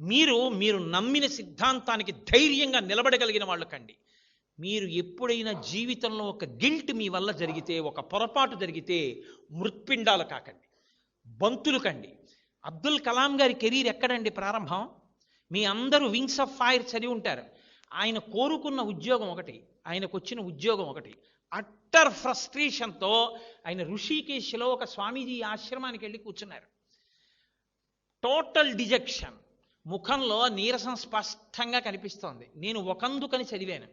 మీరు మీరు నమ్మిన సిద్ధాంతానికి ధైర్యంగా నిలబడగలిగిన వాళ్ళు కండి. మీరు ఎప్పుడైనా జీవితంలో ఒక గిల్ట్ మీ వల్ల జరిగితే, ఒక పొరపాటు జరిగితే మృత్పిండాలు కాకండి, బంతులు కండి. అబ్దుల్ కలాం గారి కెరీర్ ఎక్కడండి ప్రారంభం? మీ అందరూ వింగ్స్ ఆఫ్ ఫైర్ చదివి ఉంటారు. ఆయన కోరుకున్న ఉద్యోగం ఒకటి, ఆయనకు వచ్చిన ఉద్యోగం ఒకటి. అట్టర్ ఫ్రస్ట్రేషన్తో ఆయన ఋషికేశ్లో ఒక స్వామీజీ ఆశ్రమానికి వెళ్ళి కూర్చున్నారు. టోటల్ డిజెక్షన్, ముఖంలో నీరసం స్పష్టంగా కనిపిస్తోంది. నేను ఒకందుకని చదివాను,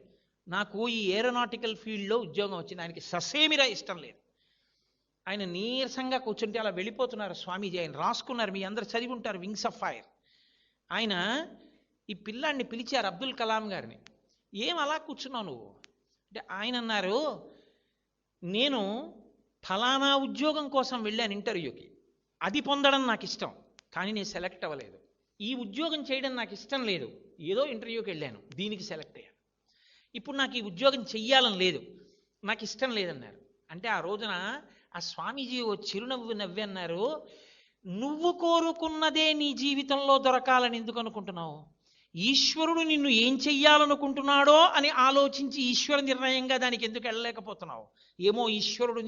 నాకు ఈ ఏరోనాటికల్ ఫీల్డ్లో ఉద్యోగం వచ్చింది. ఆయనకి ససేమిరా ఇష్టం లేదు. ఆయన నీరసంగా కూర్చుంటే అలా వెళ్ళిపోతున్నారు స్వామీజీ. ఆయన రాసుకున్నారు, మీ అందరు చదివి ఉంటారు వింగ్స్ ఆఫ్ ఫైర్. ఆయన ఈ పిల్లాడిని పిలిచారు, అబ్దుల్ కలాం గారిని. ఏం అలా కూర్చున్నావు నువ్వు అంటే, ఆయన అన్నారు, నేను ఫలానా ఉద్యోగం కోసం వెళ్ళాను ఇంటర్వ్యూకి, అది పొందడం నాకు ఇష్టం, కానీ నేను సెలెక్ట్ అవ్వలేదు. ఈ ఉద్యోగం చేయడం నాకు ఇష్టం లేదు, ఏదో ఇంటర్వ్యూకి వెళ్ళాను, దీనికి సెలెక్ట్ అయ్యాను. ఇప్పుడు నాకు ఈ ఉద్యోగం చెయ్యాలని లేదు, నాకు ఇష్టం లేదన్నారు. అంటే ఆ రోజున ఆ స్వామీజీ ఓ చిరునవ్వు నవ్వి అన్నారు, నువ్వు కోరుకున్నదే నీ జీవితంలో దొరకాలని ఎందుకు అనుకుంటున్నావు? ఈశ్వరుడు నిన్ను ఏం చెయ్యాలనుకుంటున్నాడో అని ఆలోచించి ఈశ్వర నిర్ణయంగా దానికి ఎందుకు వెళ్ళలేకపోతున్నావు? ఏమో ఈశ్వరుడు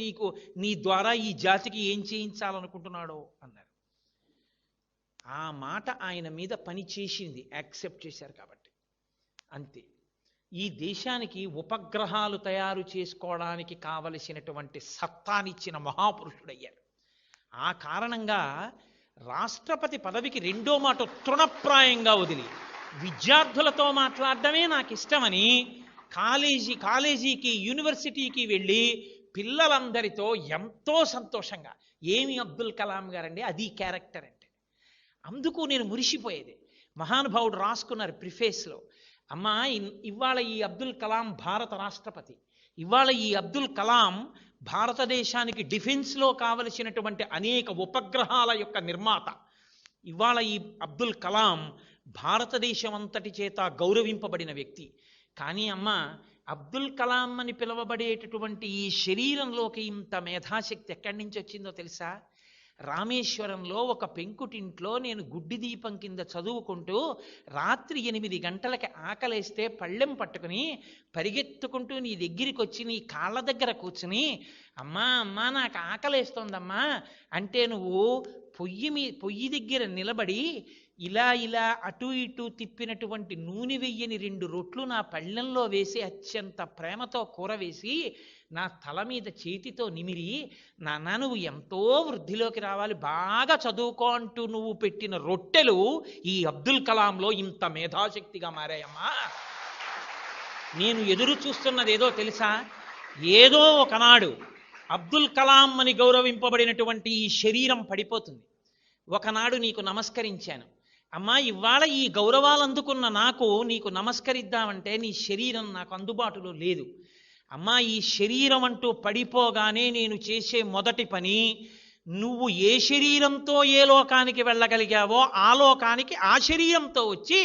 నీ ద్వారా ఈ జాతికి ఏం చేయించాలనుకుంటున్నాడో అన్నారు. ఆ మాట ఆయన మీద పని చేసింది, యాక్సెప్ట్ చేశారు కాబట్టి. అంతే. ఈ దేశానికి ఉపగ్రహాలు తయారు చేసుకోవడానికి కావలసినటువంటి సత్తానిచ్చిన మహాపురుషుడయ్యారు. ఆ కారణంగా రాష్ట్రపతి పదవికి రెండో మాట తృణప్రాయంగా వదిలి విద్యార్థులతో మాట్లాడడమే నాకు ఇష్టమని కాలేజీకి యూనివర్సిటీకి వెళ్ళి పిల్లలందరితో ఎంతో సంతోషంగా, ఏమి అబ్దుల్ కలాం గారండి, అది క్యారెక్టర్ అంటే. అందుకు నేను మురిసిపోయేది. మహానుభావుడు రాసుకున్నారు ప్రిఫేస్లో, అమ్మా ఇవాళ ఈ అబ్దుల్ కలాం భారత రాష్ట్రపతి, ఇవాళ ఈ అబ్దుల్ కలాం భారతదేశానికి డిఫెన్స్లో కావలసినటువంటి అనేక ఉపగ్రహాల యొక్క నిర్మాత. ఇవాళ ఈ అబ్దుల్ కలాం భారతదేశం అంతటి చేత గౌరవింపబడిన వ్యక్తి. కానీ అమ్మ, అబ్దుల్ కలాం అని పిలువబడేటటువంటి ఈ శరీరంలోకి ఇంత మేధాశక్తి ఎక్కడి నుంచి వచ్చిందో తెలుసా? రామేశ్వరంలో ఒక పెంకుటింట్లో నేను గుడ్డి దీపం కింద చదువుకుంటూ రాత్రి 8 గంటలకి ఆకలేస్తే పళ్ళెం పట్టుకుని పరిగెత్తుకుంటూ నీ దగ్గరికి వచ్చి నీ కాళ్ళ దగ్గర కూర్చుని, అమ్మా నాకు ఆకలేస్తోందమ్మా అంటే, నువ్వు పొయ్యి దగ్గర నిలబడి ఇలా అటు ఇటు తిప్పినటువంటి నూనె వెయ్యని 2 రొట్లు నా పళ్ళెంలో వేసి అత్యంత ప్రేమతో కూర వేసి నా తల మీద చేతితో నిమిరి, నాన్న నువ్వు ఎంతో వృద్ధిలోకి రావాలి, బాగా చదువుకో అంటూ నువ్వు పెట్టిన రొట్టెలు ఈ అబ్దుల్ కలాంలో ఇంత మేధాశక్తిగా మారాయమ్మా. నేను ఎదురు చూస్తున్నది ఏదో తెలుసా? ఏదో ఒకనాడు అబ్దుల్ కలాం అని గౌరవింపబడినటువంటి ఈ శరీరం పడిపోతుంది. ఒకనాడు నీకు నమస్కరించాను, అమ్మా ఇవాళ ఈ గౌరవాలు అందుకున్న నీకు నమస్కరిద్దామంటే నీ శరీరం నాకు అందుబాటులో లేదు. అమ్మా ఈ శరీరం అంటూ పడిపోగానే నేను చేసే మొదటి పని, నువ్వు ఏ శరీరంతో ఏ లోకానికి వెళ్ళగలిగావో ఆ లోకానికి ఆ శరీరంతో వచ్చి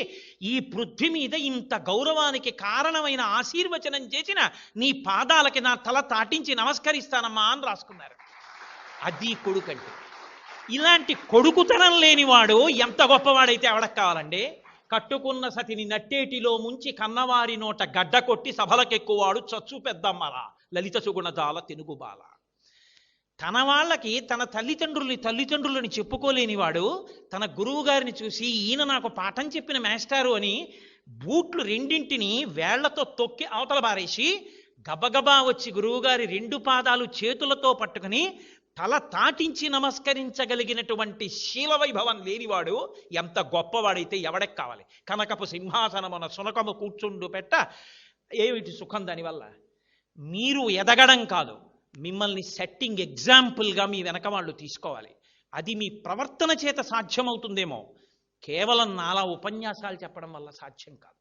ఈ పృథ్వీ మీద ఇంత గౌరవానికి కారణమైన ఆశీర్వచనం చేసిన నీ పాదాలకి నా తల తాటించి నమస్కరిస్తానమ్మా అని రాసుకున్నారు. అది కొడుకంటే. ఇలాంటి కొడుకుతనం లేనివాడు ఎంత గొప్పవాడైతే ఎవడకు కావాలండి? కట్టుకున్న సతిని నట్టేటిలో ముంచి కన్నవారి నోట గడ్డ కొట్టి సభలకెక్కువాడు చచ్చు పెద్దమ్మల లలిత సుగుణజాల తెనుగుబాల. తన వాళ్ళకి తన తల్లిదండ్రులని చెప్పుకోలేనివాడు తన గురువు గారిని చూసి, ఈయన నాకు పాఠం చెప్పిన మాస్టారు అని బూట్లు 2 వేళ్లతో తొక్కి అవతల బారేసి గబగబా వచ్చి గురువుగారి 2 పాదాలు చేతులతో పట్టుకుని తల తాటించి నమస్కరించగలిగినటువంటి శీలవైభవం లేనివాడు ఎంత గొప్పవాడైతే ఎవడెక్ కావాలి? కనకపు సింహాసనమున సునకము కూర్చుండు పెట్ట ఏమిటి సుఖం దానివల్ల? మీరు ఎదగడం కాదు, మిమ్మల్ని సెట్టింగ్ ఎగ్జాంపుల్గా మీ వెనక వాళ్ళు తీసుకోవాలి. అది మీ ప్రవర్తన చేత సాధ్యమవుతుందేమో, కేవలం నాలా ఉపన్యాసాలు చెప్పడం వల్ల సాధ్యం కాదు.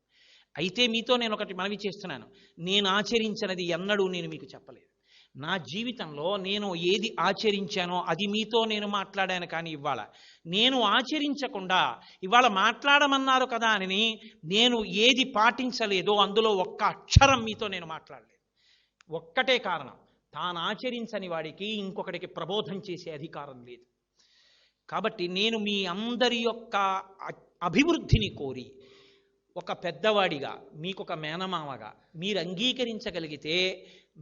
అయితే మీతో నేను ఒకటి మనవి చేస్తున్నాను, నేను ఆచరించినది ఎన్నడూ నేను మీకు చెప్పలేదు. నా జీవితంలో నేను ఏది ఆచరించానో అది మీతో నేను మాట్లాడాను. కానీ ఇవాళ నేను ఆచరించకుండా, ఇవాళ మాట్లాడమన్నారు కదా అని నేను ఏది పాటించలేదో అందులో ఒక్క అక్షరం మీతో నేను మాట్లాడలేదు. ఒక్కటే కారణం, తాను ఆచరించని వాడికి ఇంకొకటికి ప్రబోధం చేసే అధికారం లేదు. కాబట్టి నేను మీ అందరి యొక్క అభివృద్ధిని కోరి ఒక పెద్దవాడిగా, మీకొక మేనమామగా మీరు అంగీకరించగలిగితే,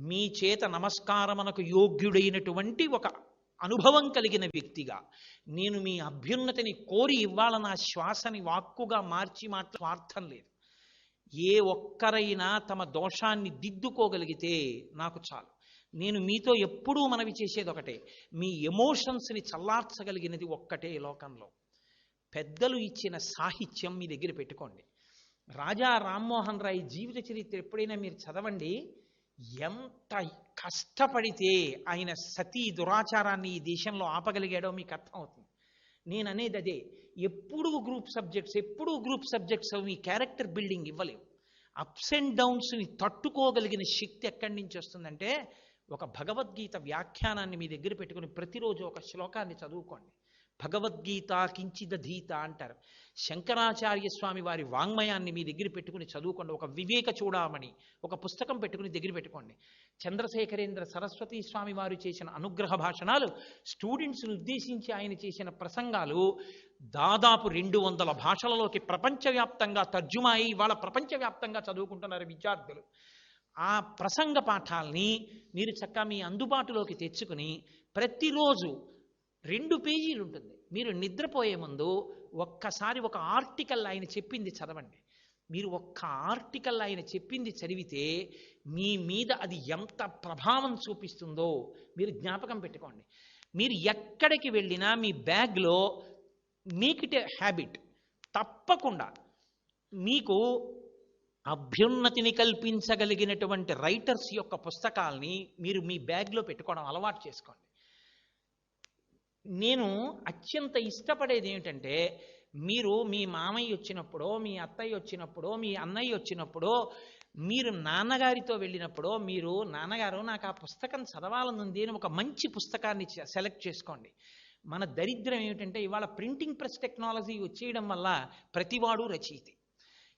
మీ చేత నమస్కారమునకు యోగ్యుడైనటువంటి ఒక అనుభవం కలిగిన వ్యక్తిగా నేను మీ అభ్యున్నతిని కోరి ఇవాళ నా శ్వాసని వాక్కుగా మార్చి స్వార్థం లేదు. ఏ ఒక్కరైనా తమ దోషాన్ని దిద్దుకోగలిగితే నాకు చాలు. నేను మీతో ఎప్పుడూ మనవి చేసేది ఒకటే, మీ ఎమోషన్స్ని చల్లార్చగలిగినది ఒక్కటే లోకంలో. పెద్దలు ఇచ్చిన సాహిత్యం మీ దగ్గర పెట్టుకోండి. రాజా రామ్మోహన్ రాయ్ జీవిత చరిత్ర ఎప్పుడైనా మీరు చదవండి. ఎంత కష్టపడితే ఆయన సతీ దురాచారాన్ని ఈ దేశంలో ఆపగలిగాడో మీకు అర్థమవుతుంది. నేను అనేది అదే, ఎప్పుడూ గ్రూప్ సబ్జెక్ట్స్ మీ క్యారెక్టర్ బిల్డింగ్ ఇవ్వలేవు. అప్స్ అండ్ డౌన్స్ని తట్టుకోగలిగిన శక్తి ఎక్కడి నుంచి వస్తుందంటే, ఒక భగవద్గీత వ్యాఖ్యానాన్ని మీ దగ్గర పెట్టుకుని ప్రతిరోజు ఒక శ్లోకాన్ని చదువుకోండి. భగవద్గీత కించిదధీత అంటారు. శంకరాచార్య స్వామి వారి వాంగ్మయాన్ని మీ దగ్గర పెట్టుకుని చదువుకోండి. ఒక వివేక చూడామణి ఒక పుస్తకం పెట్టుకుని దగ్గర పెట్టుకోండి. చంద్రశేఖరేంద్ర సరస్వతి స్వామి వారు చేసిన అనుగ్రహ భాషణాలు, స్టూడెంట్స్ని ఉద్దేశించి ఆయన చేసిన ప్రసంగాలు దాదాపు 200 భాషలలోకి ప్రపంచవ్యాప్తంగా తర్జుమా అయి వాళ్ళ ప్రపంచవ్యాప్తంగా చదువుకుంటున్నారు విద్యార్థులు. ఆ ప్రసంగ పాఠాలని మీరు చక్కగా మీ అందుబాటులోకి తెచ్చుకుని ప్రతిరోజు 2 పేజీలు ఉంటుంది. మీరు నిద్రపోయే ముందు ఒక్కసారి ఒక ఆర్టికల్ ఆయన చెప్పింది చదవండి. మీరు ఒక్క ఆర్టికల్ ఆయన చెప్పింది చదివితే మీ మీద అది ఎంత ప్రభావం చూపిస్తుందో మీరు జ్ఞాపకం పెట్టుకోండి. మీరు ఎక్కడికి వెళ్ళినా మీ బ్యాగ్లో మేక్ ఇట్ ఏ హ్యాబిట్. తప్పకుండా మీకు అభ్యున్నతిని కల్పించగలిగినటువంటి రైటర్స్ యొక్క పుస్తకాల్ని మీరు మీ బ్యాగ్లో పెట్టుకోవడం అలవాటు చేసుకోండి. నేను అత్యంత ఇష్టపడేది ఏమిటంటే, మీరు మీ మామయ్య వచ్చినప్పుడో, మీ అత్తయ్య వచ్చినప్పుడో, మీ అన్నయ్య వచ్చినప్పుడో, మీరు నాన్నగారితో వెళ్ళినప్పుడో, మీరు నాన్నగారు నాకు ఆ పుస్తకం చదవాలనుంది అని ఒక మంచి పుస్తకాన్ని సెలెక్ట్ చేసుకోండి. మన దరిద్రం ఏమిటంటే, ఇవాళ ప్రింటింగ్ ప్రెస్ టెక్నాలజీ వచ్చేయడం వల్ల ప్రతివాడు రచయితే.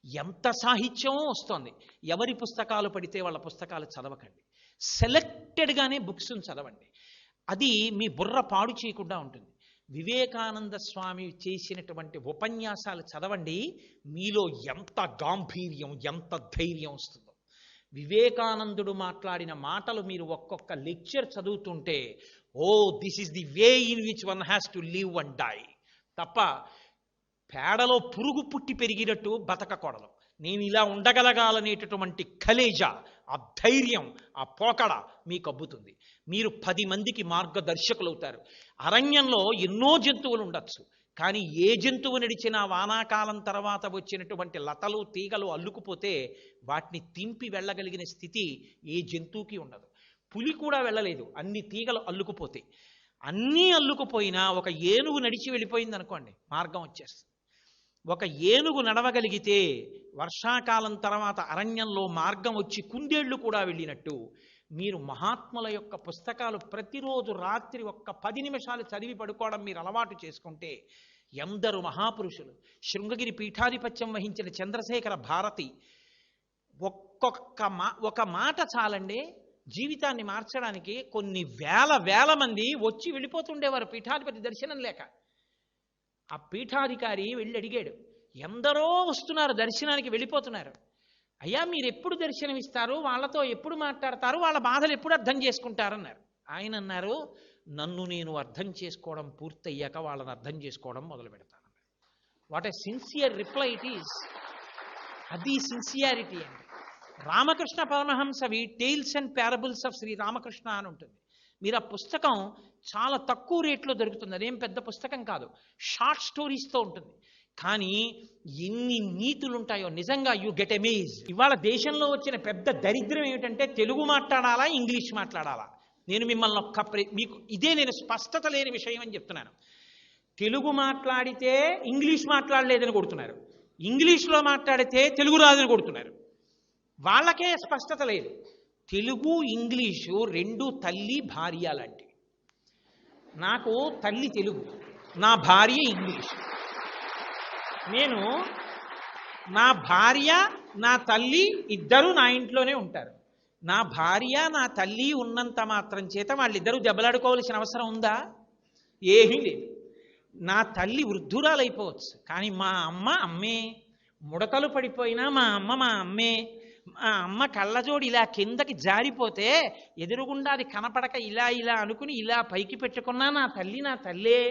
ఎంత సాహిత్యమో వస్తోంది. ఎవరి పుస్తకాలు పడితే వాళ్ళ పుస్తకాలు చదవకండి. సెలెక్టెడ్గానే బుక్స్ని చదవండి. అది మీ బుర్ర పాడు చేయకుండా ఉంటుంది. వివేకానంద స్వామి చేసినటువంటి ఉపన్యాసాలు చదవండి. మీలో ఎంత గాంభీర్యం, ఎంత ధైర్యం వస్తుందో. వివేకానందుడు మాట్లాడిన మాటలు మీరు ఒక్కొక్క లెక్చర్ చదువుతుంటే, oh this is the way in which one has to live and die తప్ప పేడలో పురుగు పుట్టి పెరిగినట్టు బతకకూడదు. నేను ఇలా ఉండగలగాలనేటటువంటి కలేజా, ఆ ధైర్యం, ఆ పోకడ మీకు అబ్బుతుంది. మీరు 10 మందికి మార్గదర్శకులు అవుతారు. అరణ్యంలో ఎన్నో జంతువులు ఉండొచ్చు, కానీ ఏ జంతువు నడిచినా వానాకాలం తర్వాత వచ్చినటువంటి లతలు తీగలు అల్లుకుపోతే వాటిని తింపి వెళ్ళగలిగిన స్థితి ఏ జంతువుకి ఉండదు. పులి కూడా వెళ్ళలేదు, అన్ని తీగలు అల్లుకుపోతే. అన్నీ అల్లుకుపోయినా ఒక ఏనుగు నడిచి వెళ్ళిపోయింది అనుకోండి, మార్గం వచ్చేస్తుంది. ఒక ఏనుగు నడవగలిగితే వర్షాకాలం తర్వాత అరణ్యంలో మార్గం వచ్చి కుందేళ్లు కూడా వెళ్ళినట్టు, మీరు మహాత్ముల యొక్క పుస్తకాలు ప్రతిరోజు రాత్రి ఒక్క 10 నిమిషాలు చదివి పడుకోవడం మీరు అలవాటు చేసుకుంటే, ఎందరు మహాపురుషులు, శృంగగిరి పీఠాధిపత్యం వహించిన చంద్రశేఖర భారతి ఒక మాట చాలండి జీవితాన్ని మార్చడానికి. కొన్ని వేల మంది వచ్చి వెళ్ళిపోతుండేవారు పీఠాధిపతి దర్శనం లేక. ఆ పీఠాధికారి వెళ్ళి అడిగాడు, ఎందరో వస్తున్నారు దర్శనానికి, వెళ్ళిపోతున్నారు. అయ్యా మీరు ఎప్పుడు దర్శనం ఇస్తారు, వాళ్ళతో ఎప్పుడు మాట్లాడతారు, వాళ్ళ బాధలు ఎప్పుడు అర్థం చేసుకుంటారన్నారు. ఆయన అన్నారు, నన్ను నేను అర్థం చేసుకోవడం పూర్తయ్యాక వాళ్ళని అర్థం చేసుకోవడం మొదలు పెడతాను. What a sincere reply it is. అది సిన్సియారిటీ అండి. రామకృష్ణ పరమహంసవి tales and parables of Shri Ramakrishna అని ఉంటుంది. మీరు ఆ పుస్తకం చాలా తక్కువ రేట్లో దొరుకుతుంది. అదేం పెద్ద పుస్తకం కాదు, షార్ట్ స్టోరీస్తో ఉంటుంది. కానీ ఎన్ని నీతులు ఉంటాయో నిజంగా యూ గెట్ అమేజ్. ఇవాళ దేశంలో వచ్చిన పెద్ద దరిద్రం ఏమిటంటే, తెలుగు మాట్లాడాలా ఇంగ్లీష్ మాట్లాడాలా. నేను మిమ్మల్ని మీకు ఇదే నేను స్పష్టత లేని విషయం అని చెప్తున్నాను. తెలుగు మాట్లాడితే ఇంగ్లీష్ మాట్లాడలేదని కొడుతున్నారు, ఇంగ్లీష్లో మాట్లాడితే తెలుగు రాదని కొడుతున్నారు. వాళ్ళకే స్పష్టత లేదు. తెలుగు ఇంగ్లీషు 2 తల్లి భార్య లాంటివి. నాకు తల్లి తెలుగు, నా భార్య ఇంగ్లీష్. నేను నా భార్య నా తల్లి ఇద్దరు నా ఇంట్లోనే ఉంటారు. నా భార్య నా తల్లి ఉన్నంత మాత్రం చేత వాళ్ళిద్దరూ దెబ్బలాడుకోవాల్సిన అవసరం ఉందా? ఏమీ లేదు. నా తల్లి వృద్ధురాలైపోవచ్చు, కానీ మా అమ్మ అమ్మే. ముడతలు పడిపోయినా మా అమ్మే. మా అమ్మ కళ్ళజోడు ఇలా కిందకి జారిపోతే ఎదురుగుండా అది కనపడక ఇలా ఇలా అనుకుని ఇలా పైకి పెట్టుకున్నా నా తల్లి నా తల్లే.